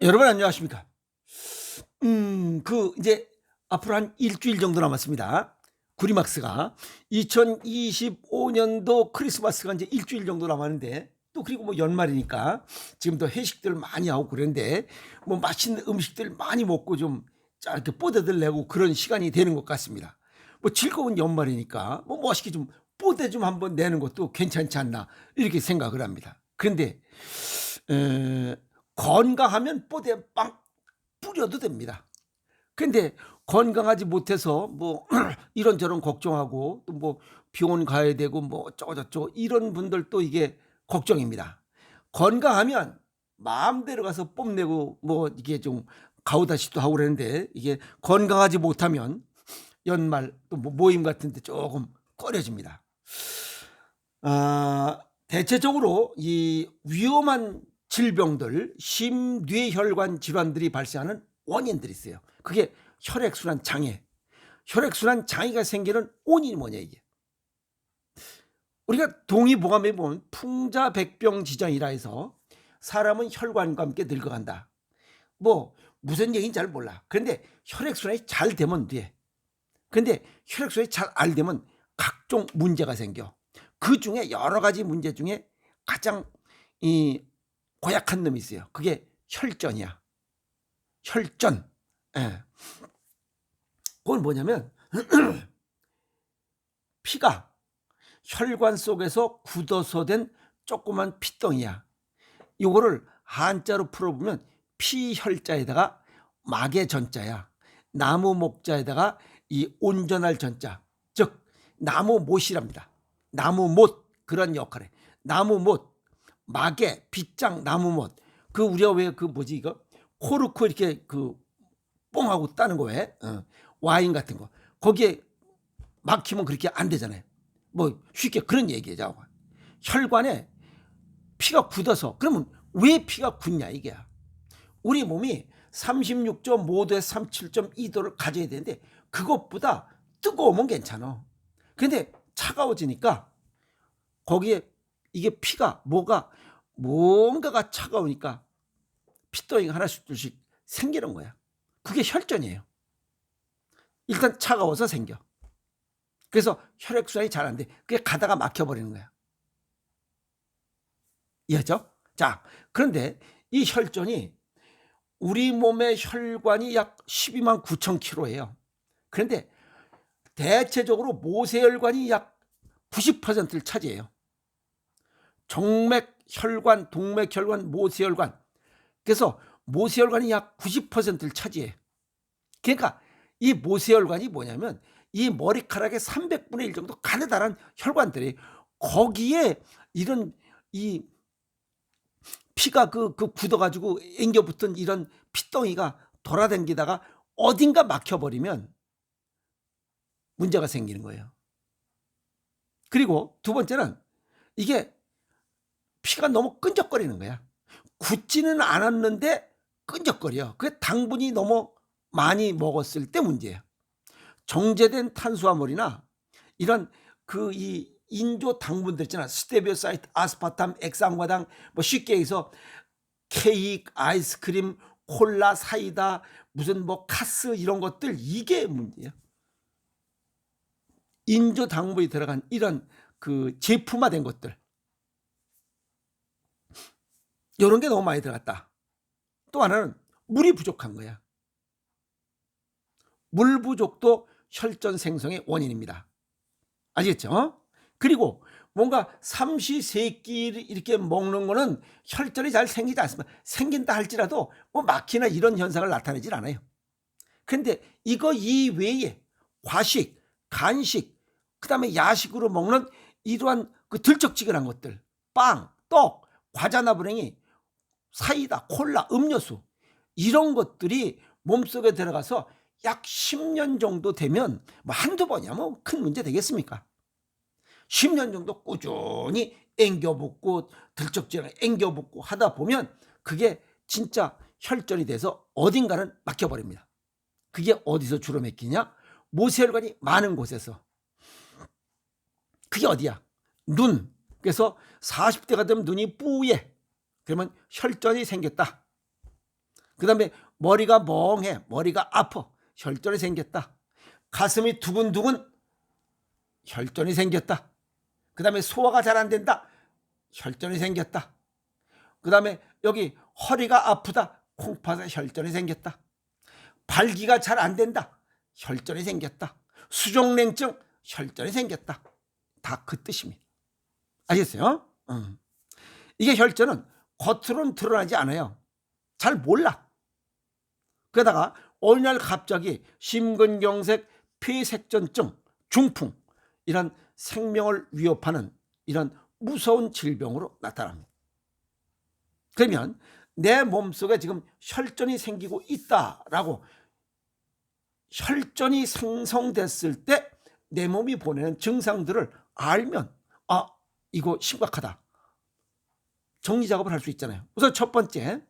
여러분 안녕하십니까? 이제 앞으로 한 일주일 정도 남았습니다. 구리막스가 2025년도 크리스마스가 이제 일주일 정도 남았는데 또 그리고 뭐 연말이니까 지금 더 회식들 많이 하고 그런데 뭐 맛있는 음식들 많이 먹고 좀 이렇게 뽀대들 내고 그런 시간이 되는 것 같습니다. 뭐 즐거운 연말이니까 뭐 멋있게 좀 뽀대 좀 한번 내는 것도 괜찮지 않나 이렇게 생각을 합니다. 그런데 에, 건강하면 뽀대 빵 뿌려도 됩니다. 근데 건강하지 못해서 뭐 이런저런 걱정하고 또 뭐 병원 가야 되고 뭐 어쩌고저쩌고 이런 분들도 이게 걱정입니다. 건강하면 마음대로 가서 뽐내고 뭐 이게 좀 가오다시도 하고 그러는데 이게 건강하지 못하면 연말 또 뭐 모임 같은 데 조금 꺼려집니다. 대체적으로 이 위험한 질병들, 심뇌혈관 질환들이 발생하는 원인들이 있어요. 그게 혈액순환 장애. 혈액순환 장애가 생기는 원인이 뭐냐 이게. 우리가 동의보감에 보면 풍자백병지장이라 해서 사람은 혈관과 함께 늙어간다. 뭐 무슨 얘기인지 잘 몰라. 그런데 혈액순환이 잘 되면 돼. 근데 혈액순환이 잘 안 되면 각종 문제가 생겨. 그 중에 여러 가지 문제 중에 가장 이 고약한 놈이 있어요. 그게 혈전이야. 혈전. 예. 그건 뭐냐면 피가 혈관 속에서 굳어서 된 조그만 피덩이야. 이거를 한자로 풀어보면 피혈자에다가 막의 전자야. 나무 목자에다가 이 온전할 전자. 즉 나무 못이랍니다. 나무 못 그런 역할에 나무 못 막에 빗장 나무 못. 그 우리가 왜 그 뭐지 이거 코르크 이렇게 그 뽕하고 따는 거 왜? 와인 같은 거 거기에 막히면 그렇게 안 되잖아요. 뭐 쉽게 그런 얘기죠. 혈관에 피가 굳어서 그러면 왜 피가 굳냐 이게야. 우리 몸이 36.5도에서 37.2도를 가져야 되는데 그것보다 뜨거우면 괜찮아. 근데 차가워지니까 거기에 이게 피가 뭔가가 차가우니까 피덩이가 하나씩 둘씩 생기는 거야. 그게 혈전이에요. 일단 차가워서 생겨. 그래서 혈액순환이 잘 안 돼. 그게 가다가 막혀버리는 거야. 이해죠? 자, 그런데 이 혈전이 우리 몸의 혈관이 약 12만 9천 킬로예요. 그런데 대체적으로 모세혈관이 약 90%를 차지해요. 정맥혈관, 동맥혈관, 모세혈관. 그래서 모세혈관이 약 90%를 차지해. 그러니까 이 모세혈관이 뭐냐면 이 머리카락의 300분의 1 정도 가느다란 혈관들이 거기에 이런 이 피가 그 굳어가지고 앵겨붙은 이런 피덩이가 돌아다니다가 어딘가 막혀버리면 문제가 생기는 거예요. 그리고 두 번째는 이게 피가 너무 끈적거리는 거야. 굳지는 않았는데 끈적거려. 그게 당분이 너무 많이 먹었을 때 문제예요. 정제된 탄수화물이나 이런 이 인조 당분들 있잖아. 스테비오사이트, 아스파탐, 액상과당, 뭐 쉽게 해서 케이크, 아이스크림, 콜라, 사이다, 무슨 뭐 카스 이런 것들 이게 문제예요. 인조 당분이 들어간 이런 그 제품화된 것들. 이런 게 너무 많이 들어갔다. 또 하나는 물이 부족한 거야. 물 부족도 혈전 생성의 원인입니다. 아시겠죠? 그리고 뭔가 삼시세끼 이렇게 먹는 거는 혈전이 잘 생기지 않습니다. 생긴다 할지라도 뭐 막히나 이런 현상을 나타내질 않아요. 그런데 이거 이외에 과식, 간식, 그다음에 야식으로 먹는 이러한 그 들쩍지근한 것들, 빵, 떡, 과자 나부랭이, 사이다, 콜라, 음료수 이런 것들이 몸속에 들어가서 약 10년 정도 되면 뭐 한두 번이야 뭐 큰 문제 되겠습니까? 10년 정도 꾸준히 앵겨붓고 들쩍지근하게 앵겨붓고 하다 보면 그게 진짜 혈전이 돼서 어딘가는 막혀버립니다. 그게 어디서 주로 막히냐? 모세혈관이 많은 곳에서. 그게 어디야? 눈. 그래서 40대가 되면 눈이 뿌예. 그러면 혈전이 생겼다. 다음에 머리가 멍해, 머리가 아파, 혈전이 생겼다. 가슴이 두근두근, 혈전이 생겼다. 그 다음에 소화가 잘 안 된다, 혈전이 생겼다. 그 다음에 여기 허리가 아프다, 콩팥에 혈전이 생겼다. 발기가 잘 안 된다, 혈전이 생겼다. 수족냉증, 혈전이 생겼다. 다 그 뜻입니다. 아시겠어요? 이게 혈전은 겉으로는 드러나지 않아요. 잘 몰라. 그러다가 어느 날 갑자기 심근경색, 폐색전증, 중풍, 이런 생명을 위협하는 이런 무서운 질병으로 나타납니다. 그러면 내 몸속에 지금 혈전이 생기고 있다라고, 혈전이 생성됐을 때 내 몸이 보내는 증상들을 알면 이거 심각하다, 정리작업을 할 수 있잖아요. 우선 첫 번째,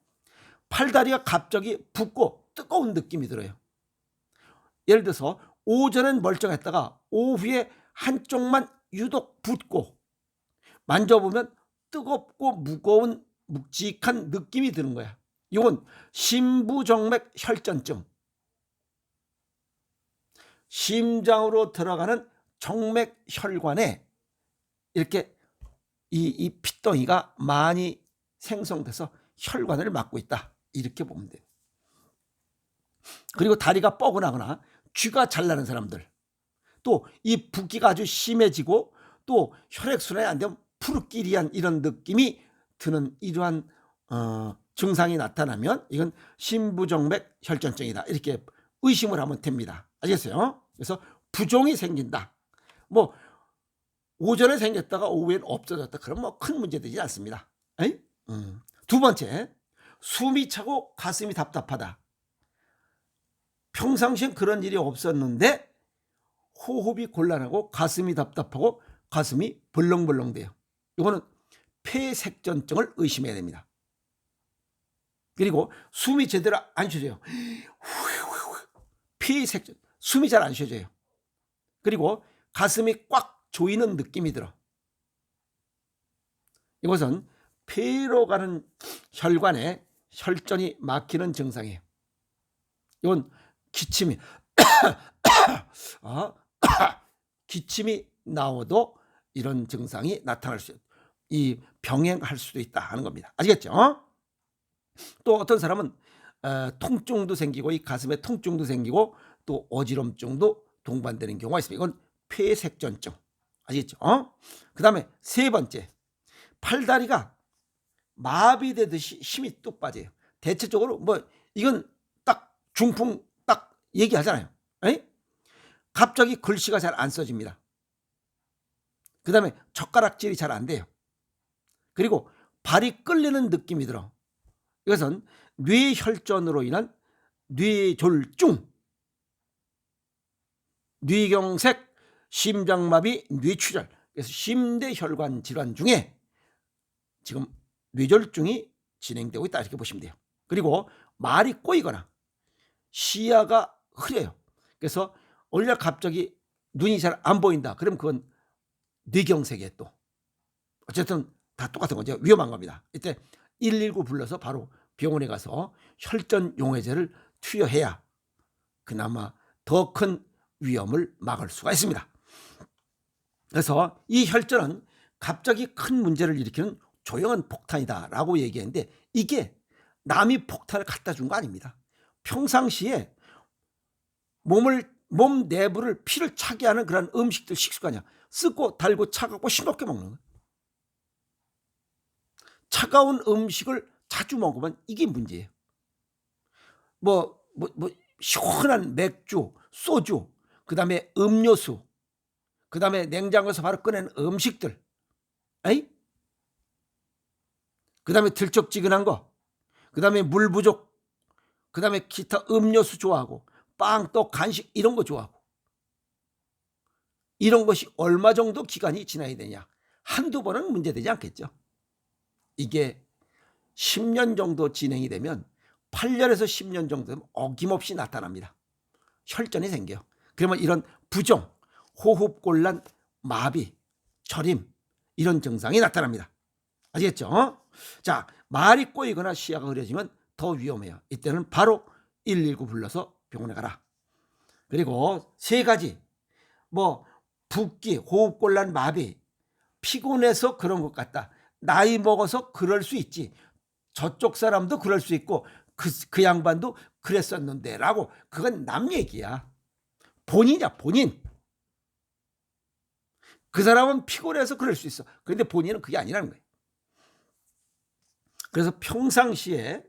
팔다리가 갑자기 붓고 뜨거운 느낌이 들어요. 예를 들어서 오전엔 멀쩡했다가 오후에 한쪽만 유독 붓고 만져보면 뜨겁고 무거운 묵직한 느낌이 드는 거야. 이건 심부정맥 혈전증, 심장으로 들어가는 정맥 혈관에 이렇게 이 핏덩이가 많이 생성돼서 혈관을 막고 있다, 이렇게 보면 돼요. 그리고 다리가 뻐근하거나 쥐가 잘 나는 사람들, 또 이 붓기가 아주 심해지고 또 혈액순환이 안 되면 푸르끼리한 이런 느낌이 드는 이러한 증상이 나타나면 이건 심부정맥 혈전증이다, 이렇게 의심을 하면 됩니다. 아시겠어요? 그래서 부종이 생긴다, 뭐 오전에 생겼다가 오후엔 없어졌다, 그럼 뭐 큰 문제 되지 않습니다. 두 번째, 숨이 차고 가슴이 답답하다. 평상시엔 그런 일이 없었는데 호흡이 곤란하고 가슴이 답답하고 가슴이 벌렁벌렁돼요. 이거는 폐색전증을 의심해야 됩니다. 그리고 숨이 제대로 안 쉬어져요. 폐색전, 숨이 잘 안 쉬어져요. 그리고 가슴이 꽉 조이는 느낌이 들어. 이것은 폐로 가는 혈관에 혈전이 막히는 증상이에요. 이건 기침이 기침이 나와도 이런 증상이 나타날 수, 이 병행할 수도 있다 하는 겁니다. 아시겠죠? 또 어떤 사람은 통증도 생기고, 이 가슴에 통증도 생기고 또 어지럼증도 동반되는 경우가 있습니다. 이건 폐색전증. 아시겠죠? 그 다음에 세 번째, 팔다리가 마비되듯이 힘이 뚝 빠져요. 대체적으로 뭐 이건 딱 중풍 딱 얘기하잖아요. 에이? 갑자기 글씨가 잘 안 써집니다. 그 다음에 젓가락질이 잘 안 돼요. 그리고 발이 끌리는 느낌이 들어. 이것은 뇌혈전으로 인한 뇌졸중, 뇌경색, 심장마비, 뇌출혈, 그래서 심대혈관 질환 중에 지금 뇌졸중이 진행되고 있다, 이렇게 보시면 돼요. 그리고 말이 꼬이거나 시야가 흐려요. 그래서 어느 날 갑자기 눈이 잘 안 보인다, 그럼 그건 뇌경색에 또 어쨌든 다 똑같은 거죠. 위험한 겁니다. 이때 119 불러서 바로 병원에 가서 혈전 용해제를 투여해야 그나마 더 큰 위험을 막을 수가 있습니다. 그래서 이 혈전은 갑자기 큰 문제를 일으키는 조용한 폭탄이다라고 얘기했는데, 이게 남이 폭탄을 갖다 준 거 아닙니다. 평상시에 몸 내부를 피를 차게 하는 그런 음식들, 식습 아니야. 쓰고 달고 차갑고 싱겁게 먹는 거예요. 차가운 음식을 자주 먹으면 이게 문제예요. 뭐 시원한 맥주, 소주, 그 다음에 음료수, 그 다음에 냉장고에서 바로 꺼낸 음식들, 그 다음에 들쩍지근한 거, 그 다음에 물 부족, 그 다음에 기타 음료수 좋아하고 빵, 떡, 간식 이런 거 좋아하고, 이런 것이 얼마 정도 기간이 지나야 되냐? 한두 번은 문제되지 않겠죠. 이게 10년 정도 진행이 되면 8년에서 10년 정도 되면 어김없이 나타납니다. 혈전이 생겨요. 그러면 이런 부종, 호흡곤란, 마비, 저림 이런 증상이 나타납니다. 아시겠죠? 자, 말이 꼬이거나 시야가 흐려지면 더 위험해요. 이때는 바로 119 불러서 병원에 가라. 그리고 3가지, 뭐 붓기, 호흡곤란, 마비, 피곤해서 그런 것 같다. 나이 먹어서 그럴 수 있지. 저쪽 사람도 그럴 수 있고 그 양반도 그랬었는데 라고, 그건 남 얘기야. 본인이야, 본인. 그 사람은 피곤해서 그럴 수 있어. 그런데 본인은 그게 아니라는 거예요. 그래서 평상시에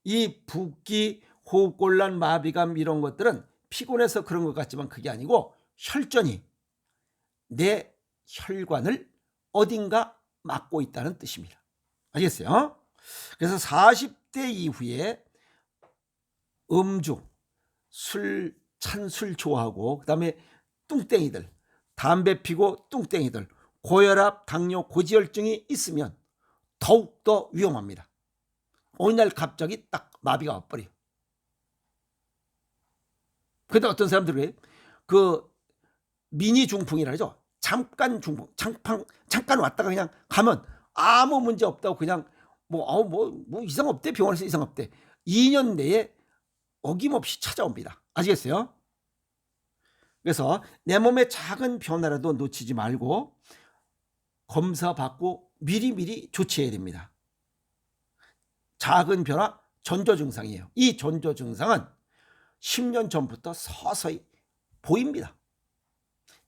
이 붓기, 호흡곤란, 마비감 이런 것들은 피곤해서 그런 것 같지만 그게 아니고 혈전이 내 혈관을 어딘가 막고 있다는 뜻입니다. 알겠어요? 그래서 40대 이후에 음주, 찬 술 좋아하고, 그 다음에 뚱땡이들, 담배 피고 뚱땡이들, 고혈압, 당뇨, 고지혈증이 있으면 더욱더 위험합니다. 어느 날 갑자기 딱 마비가 와버려요. 근데 어떤 사람들이 그 미니 중풍이라 하죠. 잠깐 중풍, 잠깐 왔다가 그냥 가면 아무 문제 없다고 그냥 뭐 이상 없대, 병원에서 이상 없대. 2년 내에 어김없이 찾아옵니다. 아시겠어요? 그래서 내 몸의 작은 변화라도 놓치지 말고 검사 받고 미리미리 조치해야 됩니다. 작은 변화, 전조 증상이에요. 이 전조 증상은 10년 전부터 서서히 보입니다.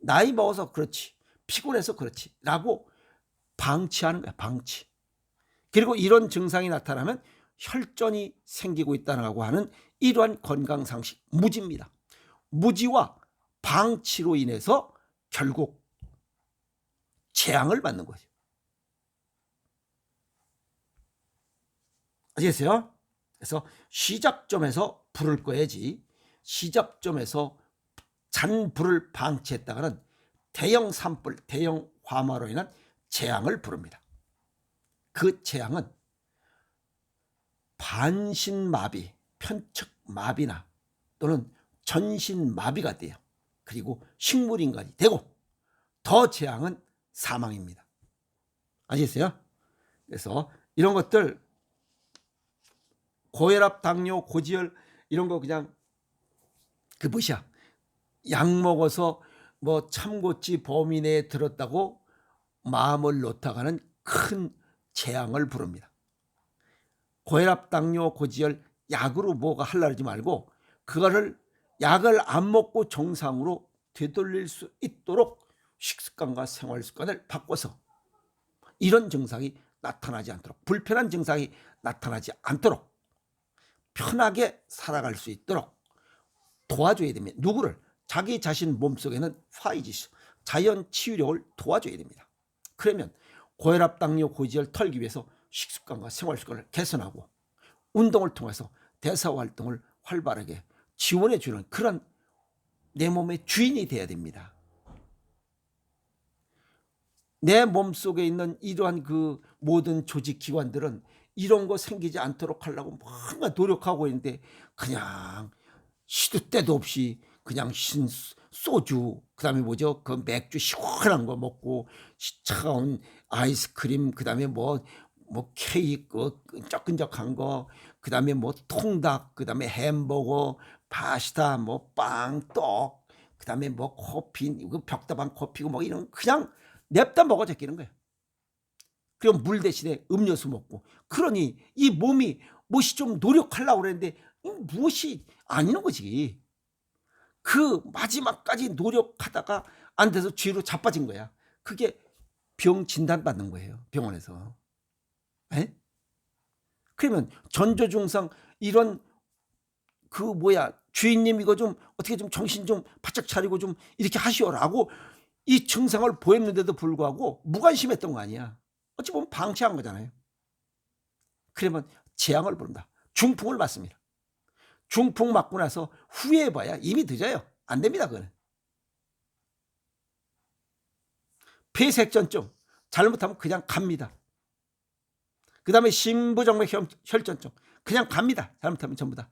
나이 먹어서 그렇지, 피곤해서 그렇지 라고 방치하는 거야, 방치. 그리고 이런 증상이 나타나면 혈전이 생기고 있다고 하는 이러한 건강상식, 무지입니다. 무지와 방치로 인해서 결국 재앙을 받는 거죠. 아시겠어요? 그래서 시작점에서 불을 꺼야지, 시작점에서 잔불을 방치했다가는 대형 산불, 대형 화마로 인한 재앙을 부릅니다. 그 재앙은 반신마비, 편측마비나 또는 전신마비가 돼요. 그리고 식물인간이 되고, 더 재앙은 사망입니다. 아시겠어요? 그래서 이런 것들, 고혈압, 당뇨, 고지혈 이런 거 그냥 약 먹어서 뭐 참고치 범위 내에 들었다고 마음을 놓다가는 큰 재앙을 부릅니다. 고혈압, 당뇨, 고지혈 약으로 뭐가 하려지 말고 그거를 약을 안 먹고 정상으로 되돌릴 수 있도록 식습관과 생활습관을 바꿔서 이런 증상이 나타나지 않도록, 불편한 증상이 나타나지 않도록 편하게 살아갈 수 있도록 도와줘야 됩니다. 누구를? 자기 자신 몸속에는 화이지수, 자연 치유력을 도와줘야 됩니다. 그러면 고혈압, 당뇨, 고지혈 털기 위해서 식습관과 생활습관을 개선하고 운동을 통해서 대사활동을 활발하게 지원해 주는 그런 내 몸의 주인이 돼야 됩니다. 내 몸속에 있는 이러한 그 모든 조직 기관들은 이런 거 생기지 않도록 하려고 뭔가 노력하고 있는데 그냥 시도 때도 없이 그냥 소주, 그다음에 뭐죠? 그 맥주 시원한 거 먹고 차가운 아이스크림, 그다음에 뭐 케이크 끈적끈적한 거, 그다음에 뭐 통닭, 그다음에 햄버거, 파스타, 뭐 빵, 떡, 그다음에 뭐 커피, 이거 벽다방 커피고 뭐 이런 그냥 냅다 먹어 제끼는 거예요. 그럼 물 대신에 음료수 먹고. 그러니 이 몸이 무엇이 좀 노력하려고 그랬는데 무엇이 아니는 거지. 그 마지막까지 노력하다가 안 돼서 뒤로 자빠진 거야. 그게 병 진단 받는 거예요, 병원에서. 에? 그러면 전조 증상 이런 주인님 이거 좀 어떻게 좀 정신 좀 바짝 차리고 좀 이렇게 하시오라고 이 증상을 보였는데도 불구하고 무관심했던 거 아니야. 어찌 보면 방치한 거잖아요. 그러면 재앙을 부른다. 중풍을 맞습니다. 중풍 맞고 나서 후회해봐야 이미 늦어요. 안 됩니다, 그거는. 폐색전증 잘못하면 그냥 갑니다. 그 다음에 심부정맥 혈전증 그냥 갑니다. 잘못하면 전부 다.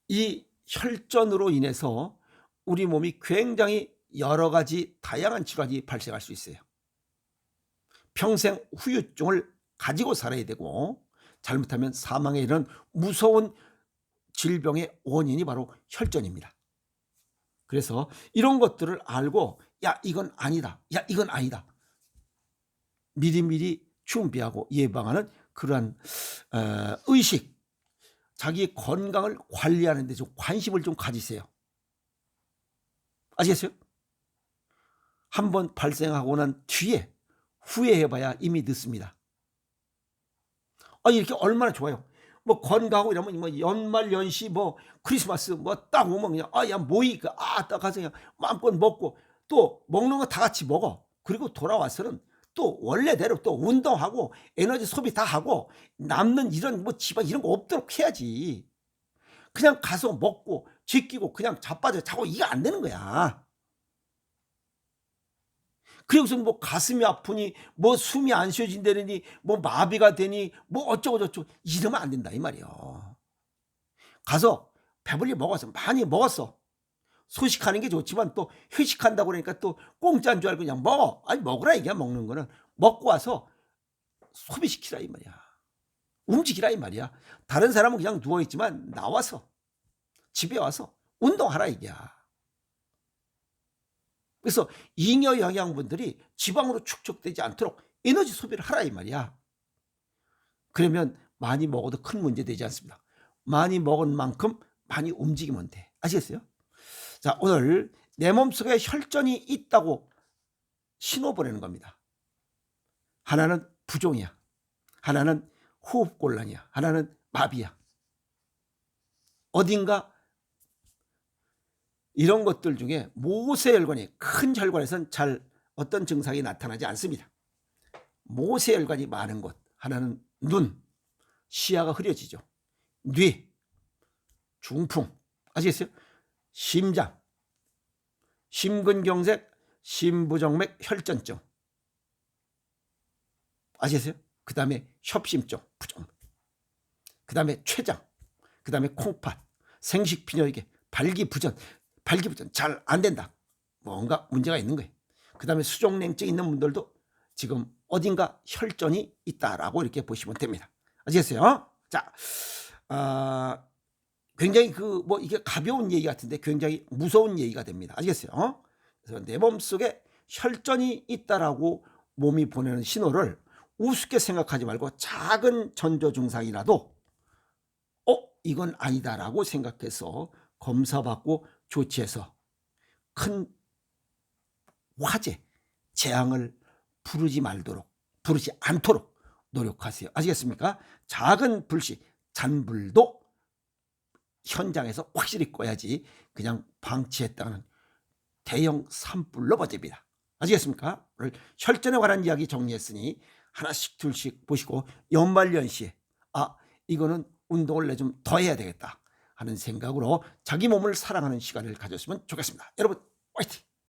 이 혈전으로 인해서 우리 몸이 굉장히 여러 가지 다양한 질환이 발생할 수 있어요. 평생 후유증을 가지고 살아야 되고, 잘못하면 사망에 이르는 무서운 질병의 원인이 바로 혈전입니다. 그래서 이런 것들을 알고 야 이건 아니다, 야 이건 아니다, 미리미리 준비하고 예방하는 그러한 의식, 자기 건강을 관리하는 데 좀 관심을 좀 가지세요. 아시겠어요? 한번 발생하고 난 뒤에 후회해봐야 이미 늦습니다. 이렇게 얼마나 좋아요. 뭐 건강하고 이러면 뭐 연말 연시 뭐 크리스마스 뭐 딱 오면 그냥 야 모이 딱 가서 그냥 마음껏 먹고, 또 먹는 거 다 같이 먹어. 그리고 돌아와서는 또 원래대로 또 운동하고 에너지 소비 다 하고 남는 이런 뭐 지방 이런 거 없도록 해야지. 그냥 가서 먹고 제끼고 그냥 자빠져 자고 이게 안 되는 거야. 그리고서 뭐 가슴이 아프니 뭐 숨이 안 쉬어진다니 뭐 마비가 되니 뭐 어쩌고 저쩌고 이러면 안 된다 이 말이요. 가서 배불리 먹어서 많이 먹었어. 소식하는 게 좋지만 또 회식한다고 그러니까 또 공짜인 줄 알고 그냥 먹어. 아니 먹으라 이게, 먹는 거는 먹고 와서 소비시키라 이 말이야. 움직이라 이 말이야. 다른 사람은 그냥 누워있지만 나와서 집에 와서 운동하라 이게야. 그래서 잉여 영양분들이 지방으로 축적되지 않도록 에너지 소비를 하라 이 말이야. 그러면 많이 먹어도 큰 문제 되지 않습니다. 많이 먹은 만큼 많이 움직이면 돼. 아시겠어요? 자, 오늘 내 몸속에 혈전이 있다고 신호 보내는 겁니다. 하나는 부종이야, 하나는 호흡곤란이야, 하나는 마비야. 어딘가 이런 것들 중에 모세혈관이, 큰 혈관에서는 잘 어떤 증상이 나타나지 않습니다. 모세혈관이 많은 곳, 하나는 눈, 시야가 흐려지죠. 뇌, 중풍, 아시겠어요? 심장, 심근경색, 심부정맥 혈전증, 아시겠어요? 그 다음에 협심증, 부종, 그 다음에 췌장, 그 다음에 콩팥, 생식피뇨기계, 발기부전 잘 안 된다. 뭔가 문제가 있는 거예요. 그 다음에 수족냉증 있는 분들도 지금 어딘가 혈전이 있다라고 이렇게 보시면 됩니다. 아시겠어요? 자, 굉장히 이게 가벼운 얘기 같은데 굉장히 무서운 얘기가 됩니다. 아시겠어요? 그래서 내 몸속에 혈전이 있다라고 몸이 보내는 신호를 우습게 생각하지 말고 작은 전조 증상이라도 이건 아니다라고 생각해서 검사받고 조치해서 큰 화재, 재앙을 부르지 않도록 노력하세요. 아시겠습니까? 작은 불씨, 잔불도 현장에서 확실히 꺼야지 그냥 방치했다는 대형 산불로 버팁니다. 아시겠습니까? 오늘 혈전에 관한 이야기 정리했으니 하나씩 둘씩 보시고 연말연시에 이거는 운동을 내 좀 더 해야 되겠다 하는 생각으로 자기 몸을 사랑하는 시간을 가졌으면 좋겠습니다. 여러분 화이팅!